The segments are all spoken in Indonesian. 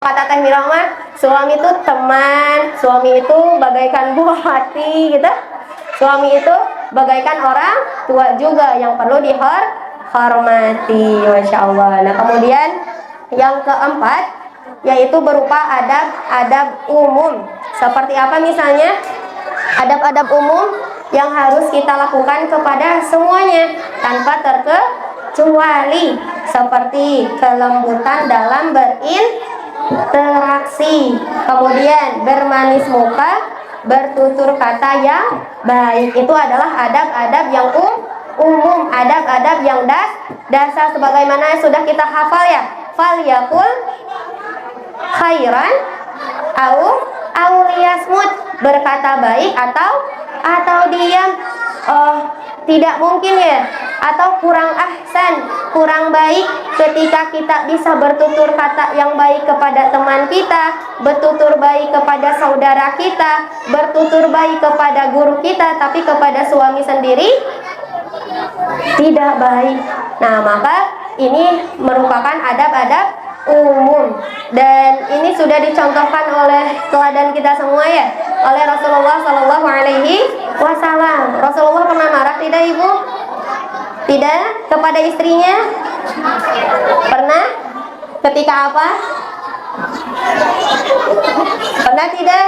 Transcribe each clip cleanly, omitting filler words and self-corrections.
Kata Teh Mira mah, suami itu teman, suami itu bagaikan buah hati gitu. Suami itu bagaikan orang tua juga yang perlu dihormati, Masya Allah. Nah kemudian yang keempat yaitu berupa adab-adab umum. Seperti apa misalnya? Adab-adab umum yang harus kita lakukan kepada semuanya tanpa terkecuali, seperti kelembutan dalam berinteraksi, kemudian bermanis muka, bertutur kata yang baik. Itu adalah adab-adab yang umum, adab-adab yang dasar sebagaimana yang sudah kita hafal ya. Fal yakul khairan au liyasmut, berkata baik atau diam. Tidak mungkin ya, atau kurang ahsan, kurang baik ketika kita bisa bertutur kata yang baik kepada teman kita, bertutur baik kepada saudara kita, bertutur baik kepada guru kita, tapi kepada suami sendiri tidak baik. Nah maka ini merupakan adab-adab umum, dan ini sudah dicontohkan oleh teladan kita semua ya, oleh Rasulullah Shallallahu Alaihi Wasallam. Rasulullah pernah marah tidak ibu? Tidak kepada istrinya? Pernah? Ketika apa? Pernah tidak?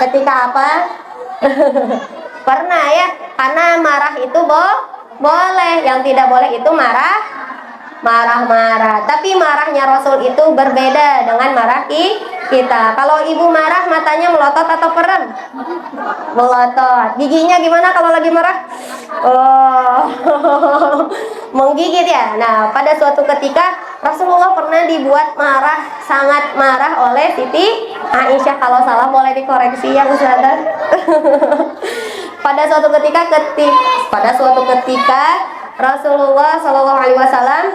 Ketika apa? Pernah ya, karena marah itu boleh, yang tidak boleh itu marah. Tapi marahnya Rasul itu berbeda dengan marah kita. Kalau ibu marah matanya melotot atau perem? Melotot. Giginya gimana kalau lagi marah? Oh, menggigit ya. Nah, pada suatu ketika Rasulullah pernah dibuat marah, sangat marah oleh Siti Aisyah. Kalau salah boleh dikoreksi ya Ustazah. Pada suatu ketika Rasulullah Shallallahu Alaihi Wasallam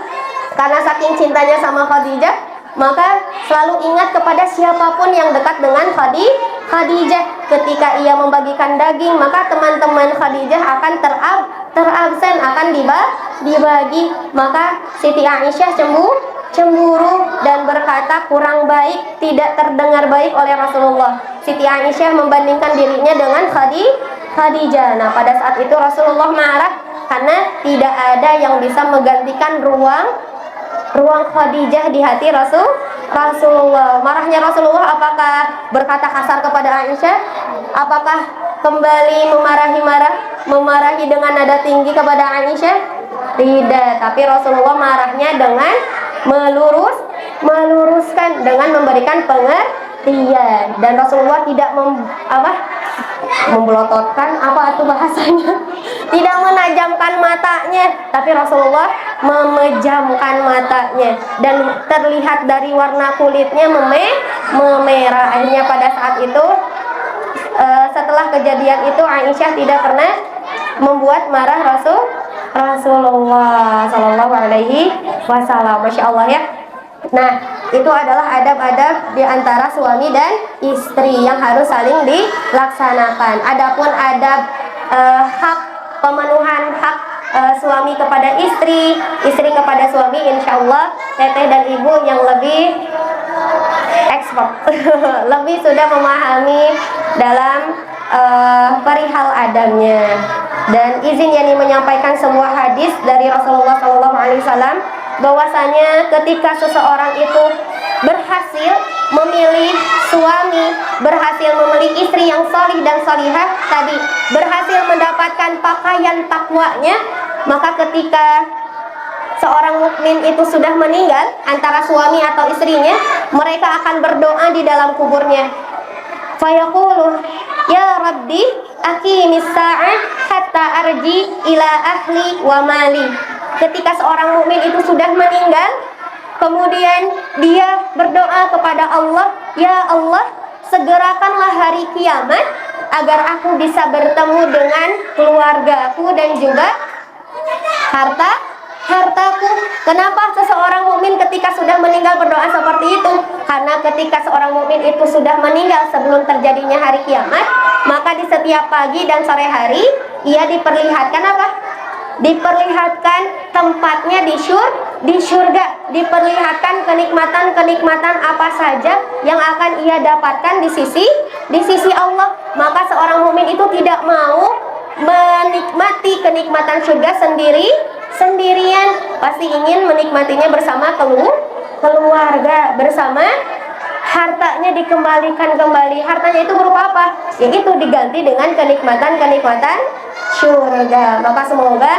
karena saking cintanya sama Khadijah, maka selalu ingat kepada siapapun yang dekat dengan Khadijah. Ketika ia membagikan daging, maka teman-teman Khadijah akan terabsen, akan dibagi. Maka Siti Aisyah cemburu dan berkata kurang baik, tidak terdengar baik oleh Rasulullah. Siti Aisyah membandingkan dirinya dengan Khadijah. Nah pada saat itu Rasulullah marah karena tidak ada yang bisa menggantikan ruang Khadijah di hati Rasulullah. Marahnya Rasulullah apakah berkata kasar kepada Aisyah? Apakah kembali memarahi dengan nada tinggi kepada Aisyah? Tidak, tapi Rasulullah marahnya dengan meluruskan, dengan memberikan pengertian. Dan Rasulullah tidak membelototkan, apa itu bahasanya, tidak menajamkan matanya, tapi Rasulullah memejamkan matanya, dan terlihat dari warna kulitnya memerah. Akhirnya pada saat itu setelah kejadian itu Aisyah tidak pernah membuat marah Rasulullah Shallallahu Alaihi Wasallam. Masya Allah ya. Nah, itu adalah adab-adab di antara suami dan istri yang harus saling dilaksanakan. Adapun adab hak, pemenuhan hak suami kepada istri kepada suami, insya Allah teteh dan ibu yang lebih expert lebih sudah memahami dalam perihal adabnya. Dan izin Yani menyampaikan sebuah hadis dari Rasulullah SAW, bahwasanya ketika seseorang itu berhasil memilih suami, berhasil memilih istri yang solih dan solihah tadi, berhasil mendapatkan pakaian takwanya, maka ketika seorang mukmin itu sudah meninggal, antara suami atau istrinya, mereka akan berdoa di dalam kuburnya. Fayaqulu ya Rabbi aqimis sa'ah hatta arji ila ahli wa mali. Ketika seorang mukmin itu sudah meninggal, kemudian dia berdoa kepada Allah, ya Allah, segerakanlah hari kiamat agar aku bisa bertemu dengan keluargaku dan juga hartaku. Kenapa seseorang mukmin ketika sudah meninggal berdoa seperti itu? Karena ketika seorang mukmin itu sudah meninggal sebelum terjadinya hari kiamat, maka di setiap pagi dan sore hari ia diperlihatkan apa? Diperlihatkan tempatnya di di surga diperlihatkan kenikmatan-kenikmatan apa saja yang akan ia dapatkan di sisi Allah. Maka seorang mukmin itu tidak mau menikmati kenikmatan surga sendirian, pasti ingin menikmatinya bersama keluarga, bersama hartanya dikembalikan kembali. Hartanya itu berupa apa? Yaitu diganti dengan kenikmatan-kenikmatan surga. Maka semoga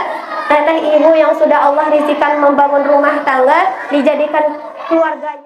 teteh ibu yang sudah Allah rizkikan membangun rumah tangga dijadikan keluarganya